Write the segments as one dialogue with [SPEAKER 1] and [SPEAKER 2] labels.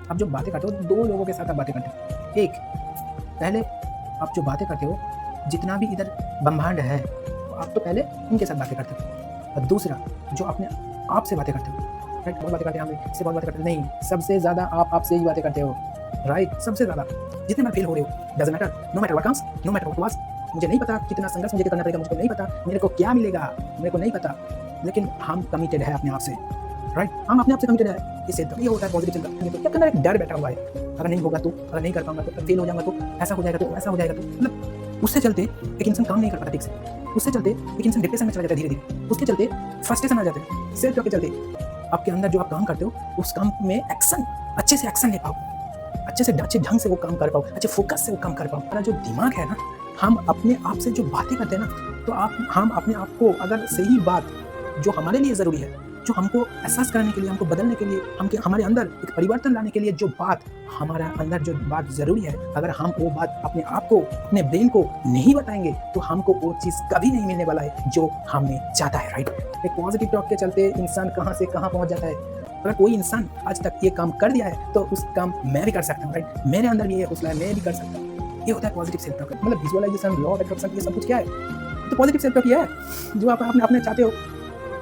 [SPEAKER 1] आप जो बातें करते हो 2 लोगों के साथ आप बातें करते हो। एक, पहले आप जो बातें करते हो, जितना भी इधर ब्रह्मांड है, तो आप तो पहले उनके साथ बातें करते हो। और दूसरा, जो अपने आप से बातें करते हो, राइट? बहुत बातें करते हैं, हम इससे बहुत बातें करते हैं, नहीं, सबसे ज़्यादा आप आपसे ही बातें करते हो, राइट? सबसे ज़्यादा। जितने बार फेल हो रहे हो, doesn't matter, no matter what comes, no matter what was, मुझे नहीं पता कितना संघर्ष मुझे करना पड़ेगा, मुझको नहीं पता मेरे को क्या मिलेगा, मेरे को नहीं पता, लेकिन हम कमिटेड है अपने आप से, राइट? हम अपने आप से कमिटेड है। इससे तो ये होता है पॉजिटिव चिंता। तो क्या करना, एक डर बैठा हुआ है, अगर नहीं होगा तो, अगर नहीं कर पाऊंगा तो, फेल हो जाऊंगा तो, ऐसा हो जाएगा तो, ऐसा हो जाएगा तो, मतलब उससे चलते एक इंसान काम नहीं कर पाता ठीक से, उससे चलते एक इंसान डिप्रेशन में चला जाता है धीरे धीरे, उसके चलते फ्रस्ट्रेशन आ जाते हैं, सेल्फ टॉक के चलते आपके अंदर जो आप काम करते हो उस काम में एक्शन, अच्छे से एक्शन ले पाओ, अच्छे ढंग से वो काम कर पाओ, अच्छे फोकस से वो काम कर पाओ। हमारा जो दिमाग है ना, हम अपने आप से जो बातें करते हैं ना, तो हम अपने आप को अगर सही बात जो हमारे लिए ज़रूरी है, जो हमको एहसास कराने के लिए, हमको बदलने के लिए, हमारे अंदर एक परिवर्तन लाने के लिए जो बात हमारा अंदर जो बात ज़रूरी है, अगर हम वो बात अपने आप को, अपने ब्रेन को नहीं बताएंगे तो हमको वो चीज़ कभी नहीं मिलने वाला है जो हमें चाहता है, राइट? एक पॉजिटिव टॉक के चलते इंसान कहाँ से कहाँ पहुँच जाता है। अगर कोई इंसान आज तक ये काम कर दिया है तो उस काम मैं भी कर सकता हूँ, राइट? मेरे अंदर भी ये हौसला है, मैं भी कर सकता हूँ। ये होता है पॉजिटिव सेल्फ टॉक। मतलब विजुअलाइजेशन, लॉ ऑफ अट्रैक्शन, ये सब कुछ क्या है? तो पॉजिटिव सेल्फ टॉक ये है जो आप अपने चाहते हो,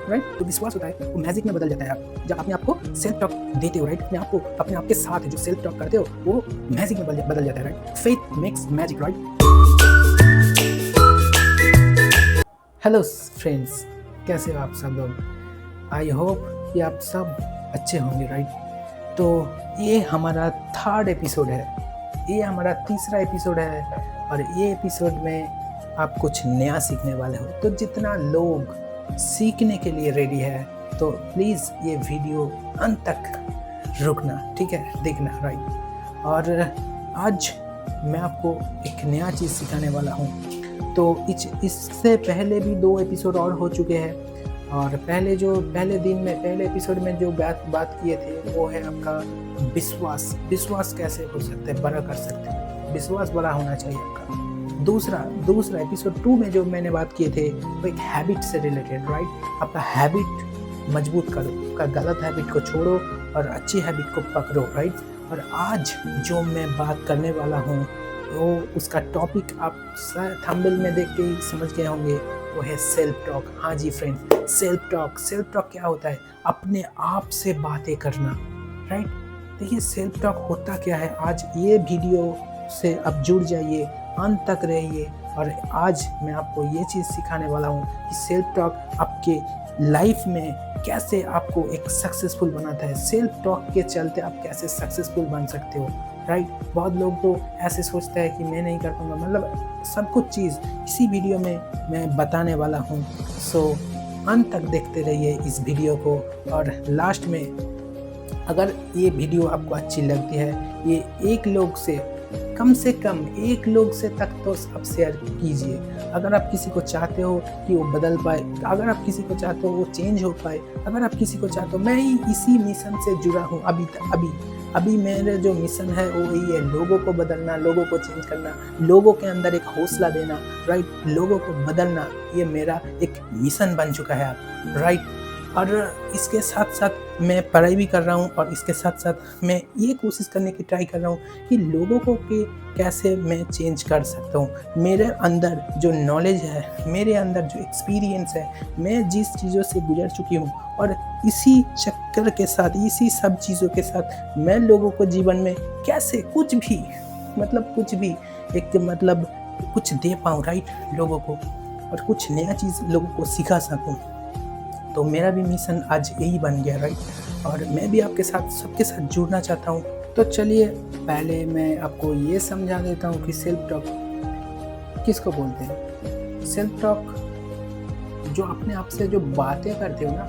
[SPEAKER 1] राइट? तो विश्वास होता है वो मैजिक में बदल जाता है। आप जब अपने आप को सेल्फ टॉक देते हो, राइट? अपने आप के साथ जो सेल्फ टॉक करते हो वो मैजिक में बदल जाता है, right? Faith makes magic, right? Hello friends, कैसे हो आप सब लोग? आई होप कि आप सब अच्छे होंगे, राइट? तो ये हमारा 3rd एपिसोड है, ये हमारा 3रा एपिसोड है, और ये एपिसोड में आप कुछ नया सीखने वाले हो। तो जितना लोग सीखने के लिए रेडी है तो प्लीज़ ये वीडियो अंत तक रुकना, ठीक है? देखना, राइट? और आज मैं आपको एक नया चीज़ सिखाने वाला हूँ। तो इससे पहले भी 2 एपिसोड और हो चुके हैं, और पहले एपिसोड में जो बात किए थे वो है आपका विश्वास कैसे हो सकता है, बड़ा कर सकते हैं, विश्वास बड़ा होना चाहिए आपका। दूसरा एपिसोड 2 में जो मैंने बात किए थे वो एक हैबिट से रिलेटेड, राइट? आपका हैबिट मजबूत करो, का गलत हैबिट को छोड़ो और अच्छी हैबिट को पकड़ो, राइट? और आज जो मैं बात करने वाला हूँ वो उसका टॉपिक आप थंबनेल में देख के ही समझ गए होंगे, वो है सेल्फ टॉक। हाँ जी फ्रेंड, सेल्फ टॉक क्या होता है? अपने आप से बातें करना, राइट? देखिए सेल्फ टॉक होता क्या है, आज ये वीडियो से आप जुड़ जाइए, अंत तक रहिए, और आज मैं आपको ये चीज़ सिखाने वाला हूँ कि सेल्फ टॉक आपके लाइफ में कैसे आपको एक सक्सेसफुल बनाता है। सेल्फ टॉक के चलते आप कैसे सक्सेसफुल बन सकते हो, राइट? बहुत लोग तो ऐसे सोचते हैं कि मैं नहीं कर पाऊंगा, मतलब सब कुछ चीज़ इसी वीडियो में मैं बताने वाला हूँ। सो अंत तक देखते रहिए इस वीडियो को, और लास्ट में अगर ये वीडियो आपको अच्छी लगती है, ये एक लोग से कम से कम एक लोग से तक तो आप शेयर कीजिए। अगर आप किसी को चाहते हो कि वो बदल पाए, अगर आप किसी को चाहते हो वो चेंज हो पाए, अगर आप किसी को चाहते हो, मैं ही इसी मिशन से जुड़ा हूँ अभी मेरे जो मिशन है वो यही है, लोगों को बदलना, लोगों को चेंज करना, लोगों के अंदर एक हौसला देना, राइट? लोगों को बदलना, ये मेरा एक मिशन बन चुका है, राइट? और इसके साथ साथ मैं पढ़ाई भी कर रहा हूँ, और इसके साथ साथ मैं ये कोशिश करने की ट्राई कर रहा हूँ कि लोगों को कि कैसे मैं चेंज कर सकता हूँ। मेरे अंदर जो नॉलेज है, मेरे अंदर जो एक्सपीरियंस है, मैं जिस चीज़ों से गुजर चुकी हूँ, और इसी चक्कर के साथ, इसी सब चीज़ों के साथ मैं लोगों को जीवन में कैसे कुछ भी कुछ दे पाऊँ, राइट? लोगों को, और कुछ नया चीज़ लोगों को सिखा सकूँ। तो मेरा भी मिशन आज यही बन गया, राइट? और मैं भी आपके साथ, सबके साथ जुड़ना चाहता हूँ। तो चलिए पहले मैं आपको ये समझा देता हूँ कि सेल्फ टॉक किसको बोलते हैं। सेल्फ टॉक जो अपने आप से जो बातें करते हो ना,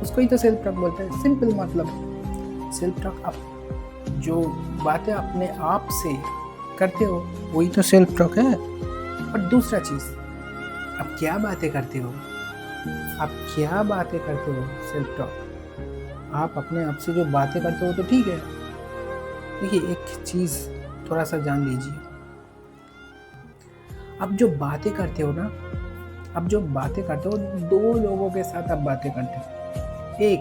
[SPEAKER 1] उसको ही तो सेल्फ टॉक बोलते हैं। सिंपल मतलब सेल्फ टॉक, आप जो बातें अपने आप से करते हो वही तो सेल्फ टॉक है। और दूसरा चीज़, आप क्या बातें करते हो, सेल्फ टॉक। आप अपने आप से जो बातें करते हो तो ठीक है। देखिए एक चीज़ थोड़ा सा जान लीजिए, आप जो बातें करते हो ना, 2 लोगों के साथ आप बातें करते हो। एक,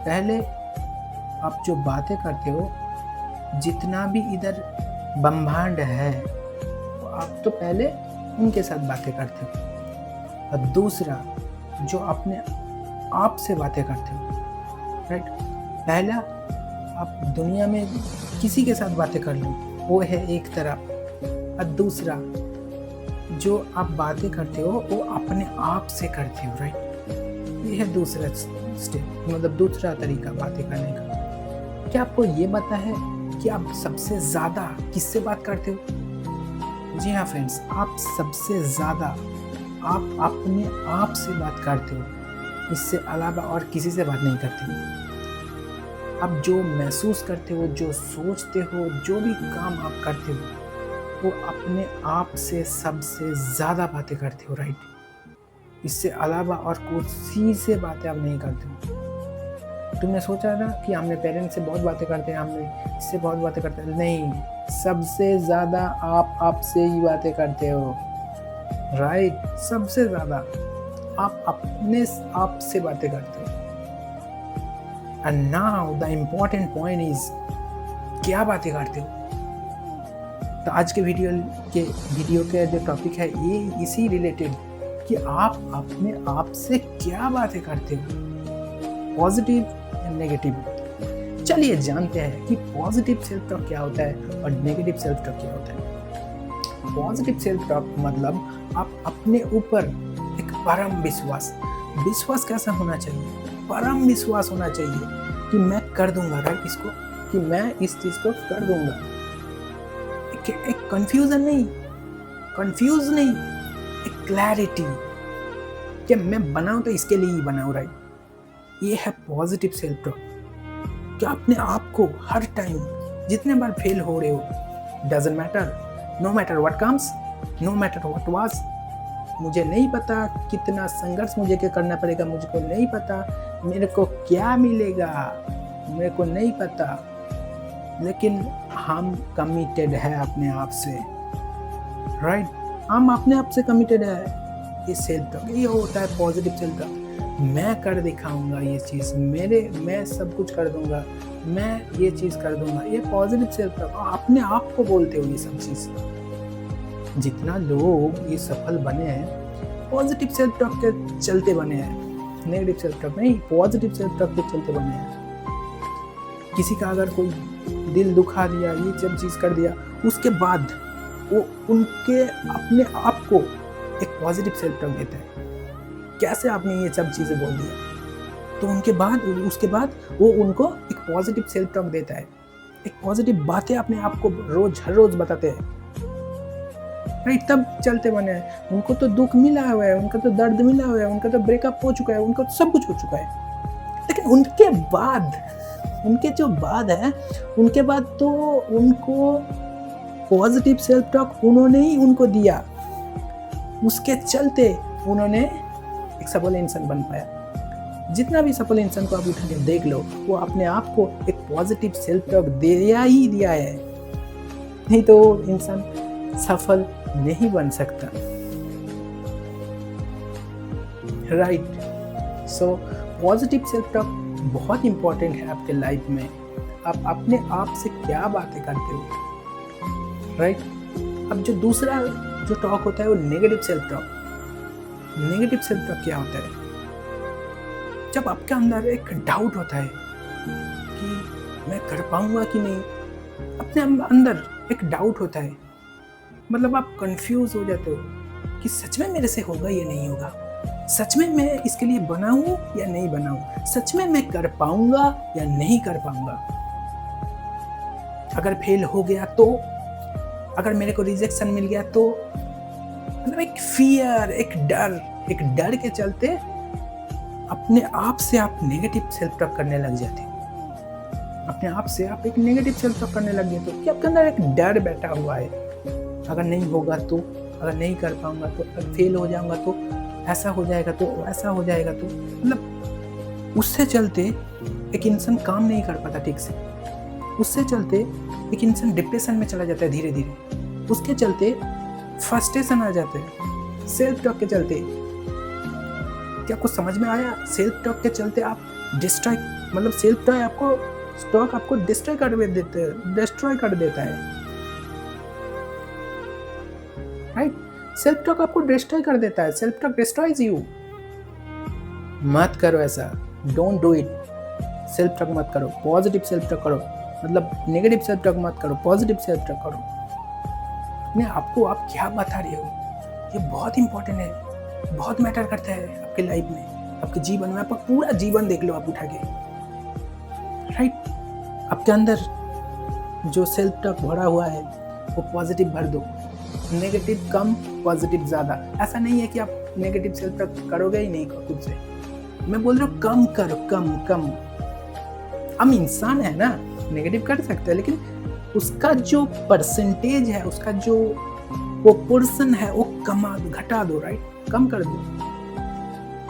[SPEAKER 1] पहले आप जो बातें करते हो, जितना भी इधर ब्रह्मांड है, तो आप तो पहले उनके साथ बातें करते हो। और दूसरा, जो अपने आप से बातें करते हो, राइट। पहला, आप दुनिया में किसी के साथ बातें कर लो, वो है एक तरफ। और दूसरा, जो आप बातें करते हो वो अपने आप से करते हो, राइट। ये है दूसरा स्टेप, मतलब दूसरा तरीका बातें करने का। क्या आपको ये पता है कि आप सबसे ज़्यादा किससे बात करते हो? जी हाँ फ्रेंड्स, आप सबसे ज़्यादा आप अपने आप से बात करते हो। इससे अलावा और किसी से बात नहीं करते हो। आप जो महसूस करते हो, जो सोचते हो, जो भी काम आप करते हो, वो अपने आप से सबसे ज़्यादा बातें करते हो, राइट। इससे अलावा और किसी से बातें आप नहीं करते हो। तुमने सोचा ना कि हमने पेरेंट्स से बहुत बातें करते हैं, हमने इससे बहुत बातें करते हैं, नहीं, सबसे ज़्यादा आप आपसे ही बातें करते हो, राइट। सबसे ज़्यादा आप अपने आप से बातें करते हो। And now the important point is, क्या बातें करते हो? तो आज के वीडियो के जो टॉपिक है ये इसी रिलेटेड कि आप अपने आप से क्या बातें करते हो, पॉजिटिव या नेगेटिव। चलिए जानते हैं कि पॉजिटिव सेल्फ टॉक क्या होता है और नेगेटिव सेल्फ टॉक क्या होता है। पॉजिटिव सेल्फ टॉक मतलब आप अपने ऊपर एक परम विश्वास कैसा होना चाहिए? परम विश्वास होना चाहिए कि मैं कर दूंगा, राइट, इसको, कि मैं इस चीज़ को कर दूंगा। एक कंफ्यूज नहीं, एक क्लैरिटी कि मैं बनाऊं तो इसके लिए ही बनाऊं, राइट। ये है पॉजिटिव सेल्फ टॉक। कि अपने आप को हर टाइम जितने बार फेल हो रहे हो, doesn't matter, no matter what comes, no matter what was, मुझे नहीं पता कितना संघर्ष मुझे क्या करना पड़ेगा, मुझको नहीं पता मेरे को क्या मिलेगा, मेरे को नहीं पता, लेकिन हम कमिटेड है अपने आप से, राइट। हम अपने आप से कमिटेड है। ये सेल्फ टॉक, ये होता है पॉजिटिव सेल्फ टॉक। मैं कर दिखाऊंगा ये चीज़, मैं सब कुछ कर दूंगा, मैं ये चीज़ कर दूंगा, ये पॉजिटिव सेल्फ टॉक। अपने आप को बोलते हो ये सब चीज़। जितना लोग ये सफल बने हैं पॉजिटिव सेल्फ टॉक के चलते बने हैं, नेगेटिव सेल्फ टॉक नहीं, पॉजिटिव सेल्फ टॉक के चलते बने हैं। किसी का अगर कोई दिल दुखा दिया, ये सब चीज़ कर दिया, उसके बाद वो उनके अपने आप को एक पॉजिटिव सेल्फ टॉक देता है। कैसे आपने ये सब चीज़ें बोल दिया, तो उसके बाद वो उनको एक पॉजिटिव सेल्फ टॉक देता है। एक पॉजिटिव बातें अपने आप को हर रोज बताते हैं, राइट। तब चलते बने हैं। उनको तो दुख मिला हुआ है, उनका तो दर्द मिला हुआ है, उनका तो ब्रेकअप हो चुका है, उनका तो सब कुछ हो चुका है, लेकिन उनके बाद तो उनको पॉजिटिव सेल्फ टॉक उन्होंने ही उनको दिया। उसके चलते उन्होंने एक सफल इंसान बन पाया। जितना भी सफल इंसान को आप उठा के देख लो, वो अपने आप को एक पॉजिटिव सेल्फ टॉक दिया है, नहीं तो इंसान सफल नहीं बन सकता, right. So positive self talk बहुत इंपॉर्टेंट है आपके लाइफ में। आप अपने आप से क्या बातें करते हो, राइट। अब जो दूसरा जो टॉक होता है वो negative self talk. Negative self talk क्या होता है? जब आपके अंदर एक डाउट होता है कि मैं कर पाऊंगा कि नहीं, अपने अंदर एक डाउट होता है, मतलब आप कंफ्यूज हो जाते हो कि सच में मेरे से होगा या नहीं होगा, सच में मैं इसके लिए बनाऊं या नहीं बनाऊं, सच में मैं कर पाऊंगा या नहीं कर पाऊंगा, अगर फेल हो गया तो, अगर मेरे को रिजेक्शन मिल गया तो, मतलब एक फियर, एक डर के चलते अपने आप से आप नेगेटिव सेल्फ टॉक करने लग जाते हैं। अपने आप से आप एक नेगेटिव सेल्फ टॉक करने लग गए तो कि आपके अंदर एक डर बैठा हुआ है, अगर नहीं होगा तो, अगर नहीं कर पाऊंगा तो, अगर फेल हो जाऊंगा तो ऐसा हो जाएगा, तो ऐसा हो जाएगा, तो मतलब उससे चलते एक इंसान काम नहीं कर पाता ठीक से, उससे चलते एक इंसान डिप्रेशन में चला जाता है धीरे धीरे, उसके चलते फ्रस्ट्रेशन आ जाते हैं सेल्फ टॉक के चलते। क्या आपको समझ में आया? सेल्फ टॉक के चलते आप डिस्ट्रैक्ट, मतलब सेल्फ टॉक आपको टॉक आपको डिस्ट्रॉय कर देता है, राइट? सेल्फ टॉक आपको डिस्ट्रॉय कर देता है, सेल्फ टॉक डिस्ट्रॉयज यू। मत करो ऐसा, don't do it. Self talk मत करो, पॉजिटिव सेल्फ टॉक करो, मतलब नेगेटिव सेल्फ टॉक मत करो, पॉजिटिव सेल्फ टॉक करो। अपने आपको आप क्या बता रहे हो, ये बहुत इंपॉर्टेंट है, बहुत मैटर करता है आपके लाइफ में, आपके जीवन में। आपका पूरा जीवन देख लो आप उठा के, राइट? आपके अंदर जो सेल्फ टॉक भरा हुआ है वो पॉजिटिव भर दो, नेगेटिव कम पॉजिटिव ज़्यादा। ऐसा नहीं है कि आप नेगेटिव सेल्फ टॉक करोगे ही नहीं खुद से, मैं बोल रहा हूँ कम करो, कम। हम इंसान है ना, नेगेटिव कर सकते हैं, लेकिन उसका जो परसेंटेज है, उसका जो प्रोपोर्शन है वो घटा दो, राइट? कम कर दो।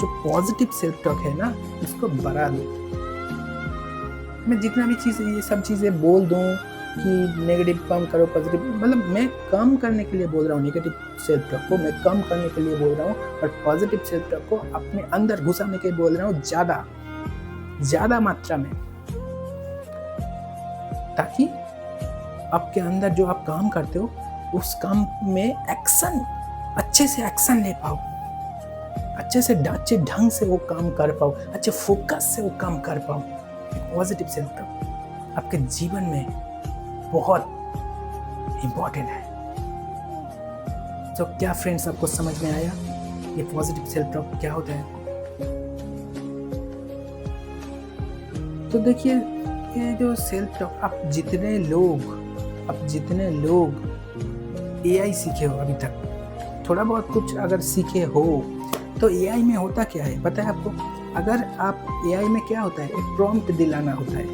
[SPEAKER 1] जो पॉजिटिव सेल्फ टॉक है ना, उसको बढ़ा दो। मैं जितना भी चीज़, ये सब चीज़ें बोल दूँ कि नेगेटिव कम करो, पॉजिटिव, मतलब मैं कम करने के लिए बोल रहा हूँ, नेगेटिव सेल्फ टॉक को मैं कम करने के लिए बोल रहा हूँ, और पॉजिटिव सेल्फ टॉक को अपने अंदर घुसाने के लिए बोल रहा हूँ, ज़्यादा मात्रा में, ताकि आपके अंदर जो आप काम करते हो उस काम में अच्छे से एक्शन ले पाओ, अच्छे ढंग से वो काम कर पाओ, अच्छे फोकस से वो काम कर पाओ। पॉजिटिव सेल्फ टॉक आपके जीवन में बहुत इम्पोर्टेंट है। तो क्या फ्रेंड्स, आपको समझ में आया ये पॉजिटिव सेल्फ टॉक क्या होता है? तो देखिए, ये जो सेल्फ टॉक, आप जितने लोग एआई सीखे हो अभी तक, थोड़ा बहुत कुछ अगर सीखे हो, तो एआई में होता क्या है पता है आपको? अगर आप एआई में क्या होता है, एक प्रॉम्प्ट दिलाना होता है।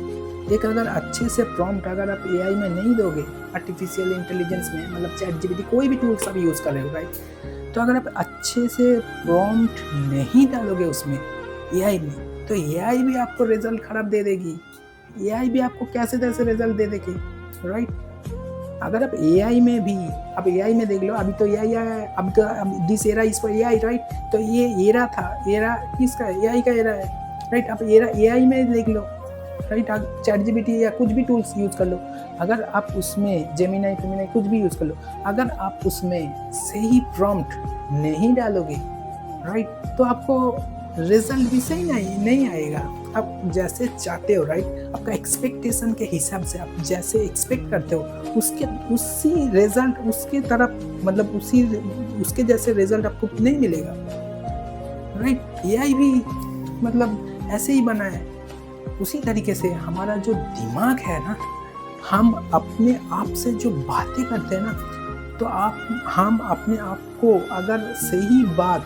[SPEAKER 1] एक अगर अच्छे से प्रॉम्प्ट अगर आप एआई में नहीं दोगे, आर्टिफिशियल इंटेलिजेंस में, मतलब ChatGPT, कोई भी टूल्स आप यूज़ कर रहे हो, राइट? तो अगर आप अच्छे से प्रॉम्प्ट नहीं डालोगे उसमें, एआई में, तो एआई भी आपको रिजल्ट खराब दे देगी, एआई भी आपको कैसे तैसे रिजल्ट दे देगी, राइट? अगर आप एआई में भी, आप एआई में देख लो, अभी तो एआई है, अब this era is for AI, right? तो ये एरा था, एरा किसका है? एआई का एरा है, राइट? आप एआई में देख लो, राइट? आप ChatGPT या कुछ भी टूल्स यूज़ कर लो, अगर आप उसमें जेमिनी कुछ भी यूज़ कर लो, अगर आप उसमें सही प्रॉम्प्ट नहीं डालोगे, राइट, तो आपको रिजल्ट भी सही नहीं आएगा, आप जैसे चाहते हो, राइट? आपका एक्सपेक्टेशन के हिसाब से आप जैसे एक्सपेक्ट करते हो उसी रिजल्ट, उसके तरफ, मतलब उसके जैसे रिजल्ट आपको नहीं मिलेगा, राइट? एआई भी मतलब ऐसे ही बना है। उसी तरीके से हमारा जो दिमाग है ना, हम अपने आप से जो बातें करते हैं ना, तो हम अपने आप को अगर सही बात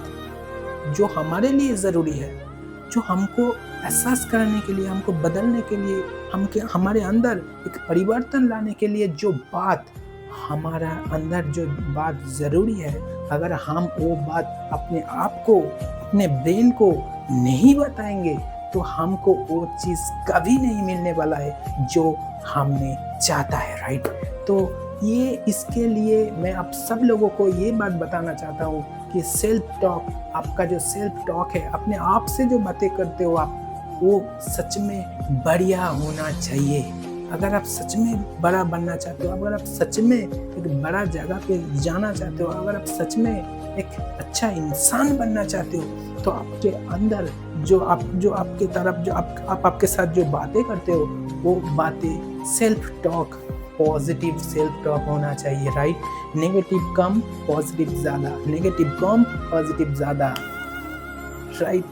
[SPEAKER 1] जो हमारे लिए ज़रूरी है, जो हमको एहसास करने के लिए, हमको बदलने के लिए, हमारे अंदर एक परिवर्तन लाने के लिए जो बात हमारा अंदर जो बात ज़रूरी है, अगर हम वो बात अपने आप को, अपने ब्रेन को नहीं बताएंगे, तो हमको वो चीज़ कभी नहीं मिलने वाला है जो हमने चाहता है, राइट? तो इसके लिए मैं आप सब लोगों को ये बात बताना चाहता हूँ कि सेल्फ टॉक, आपका जो सेल्फ टॉक है, अपने आप से जो बातें करते हो आप, वो सच में बढ़िया होना चाहिए। अगर आप सच में बड़ा बनना चाहते हो, अगर आप सच में एक बड़ा जगह पे जाना चाहते हो, अगर आप सच में एक अच्छा इंसान बनना चाहते हो, तो आपके अंदर जो आपके तरफ जो आपके साथ जो बातें करते हो, वो बातें self talk, positive self talk होना चाहिए, राइट? नेगेटिव कम, पॉजिटिव ज़्यादा, नेगेटिव कम, पॉजिटिव ज़्यादा, राइट?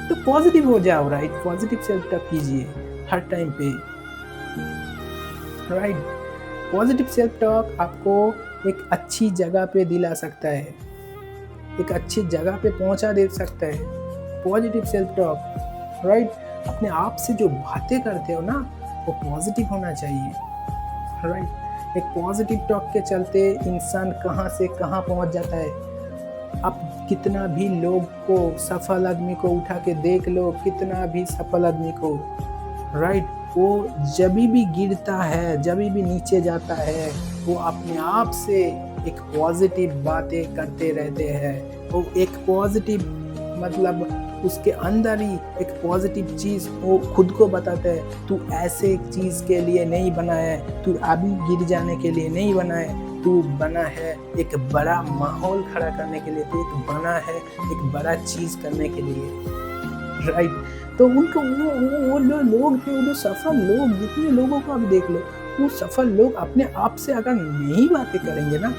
[SPEAKER 1] तो पॉजिटिव हो जाओ, राइट? पॉजिटिव सेल्फ टॉक कीजिए हर टाइम पे, राइट? पॉजिटिव सेल्फ टॉक आपको एक अच्छी जगह पे दिला सकता है, एक अच्छी जगह पे पहुंचा दे सकता है। Positive self talk, right? अपने आप से जो बातें करते हो ना, वो पॉजिटिव होना चाहिए, राइट? एक पॉजिटिव टॉक के चलते इंसान कहाँ से कहाँ पहुँच जाता है। आप कितना भी लोग को, सफल आदमी को उठा के देख लो, कितना भी सफल आदमी को, राइट, वो जब भी गिरता है, जब भी नीचे जाता है, वो अपने आप से एक पॉजिटिव बातें करते रहते हैं। वो एक पॉजिटिव, मतलब उसके अंदर ही एक पॉजिटिव चीज़ वो खुद को बताता है, तू ऐसे चीज़ के लिए नहीं बना है, तू अभी गिर जाने के लिए नहीं बना है, तू बना है एक बड़ा माहौल खड़ा करने के लिए, तू एक बना है एक बड़ा चीज़ करने के लिए, राइट। तो उनको वो जो लोग थे, वो जो सफल लोग, जितने लोगों को आप देख लो, वो सफल लोग अपने आप से अगर नहीं बातें करेंगे ना,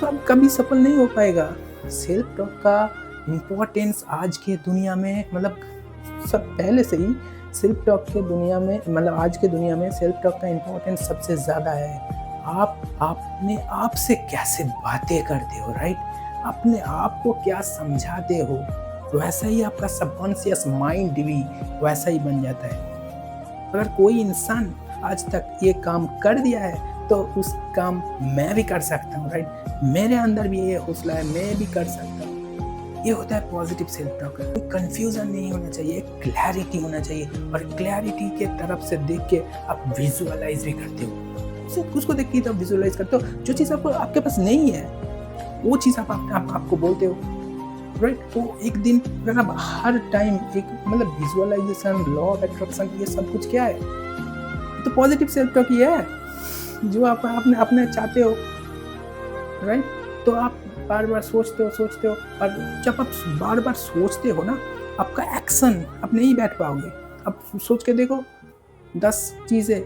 [SPEAKER 1] तो आप कभी सफल नहीं हो पाएगा। सेल्फ टॉक का इम्पोर्टेंस आज के दुनिया में, मतलब सब पहले से ही सेल्फ टॉक के दुनिया में, मतलब आज के दुनिया में सेल्फ टॉक का इम्पोर्टेंस सबसे ज़्यादा है। आप अपने आप से कैसे बातें करते हो, राइट? अपने आप को क्या समझाते हो, वैसा ही आपका सबकॉन्शियस माइंड भी वैसा ही बन जाता है। अगर कोई इंसान आज तक ये काम कर दिया है तो उस काम मैं भी कर सकता हूँ, राइट? मेरे अंदर भी ये हौसला है, मैं भी कर सकता हूँ। ये होता है पॉजिटिव सेल्फ टॉक। कोई कंफ्यूजन नहीं होना चाहिए, क्लैरिटी होना चाहिए, और क्लैरिटी के तरफ से देख के आप विजुअलाइज भी करते हो। उसको देख के आप विजुअलाइज करते हो, जो चीज़ आपके पास नहीं है वो चीज़ आपको बोलते हो, राइट? तो एक दिन अगर आप हर टाइम एक मतलब विजुअलाइजेशन, लॉ ऑफ अट्रैक्शन, ये सब कुछ क्या है? तो पॉजिटिव सेल्फ टॉक ही है जो आप अपने चाहते हो, राइट? तो आप बार बार सोचते हो, और जब आप बार बार सोचते हो ना, आपका एक्शन आप नहीं बैठ पाओगे। आप सोच के देखो 10 चीज़ें,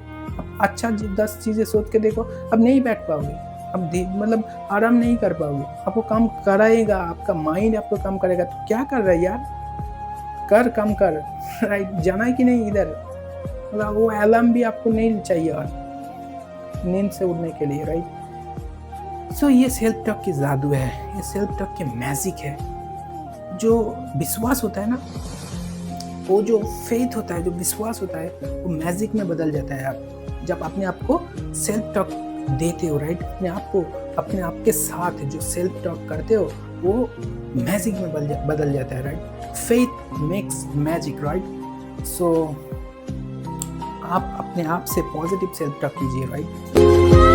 [SPEAKER 1] अच्छा 10 चीज़ें सोच के देखो, अब नहीं बैठ पाओगे, अब मतलब आराम नहीं कर पाओगे, आपको काम कराएगा, आपका माइंड आपको काम करेगा। तो क्या कर रहा है यार, काम कर, राइट? जाना है कि नहीं इधर, मतलब वो अलार्म भी आपको नहीं चाहिए और नींद से उठने के लिए, राइट? सो ये सेल्फ टॉक की जादू है, ये सेल्फ टॉक की मैजिक है। जो विश्वास होता है ना, वो जो फेथ होता है, जो विश्वास होता है, वो मैजिक में बदल जाता है। आप जब अपने आप को सेल्फ टॉक देते हो, राइट? अपने आप के साथ जो सेल्फ टॉक करते हो, वो मैजिक में बदल जाता है, right? Faith makes magic, right? So आप अपने आप से पॉजिटिव सेल्फ टॉक कीजिए, राइट?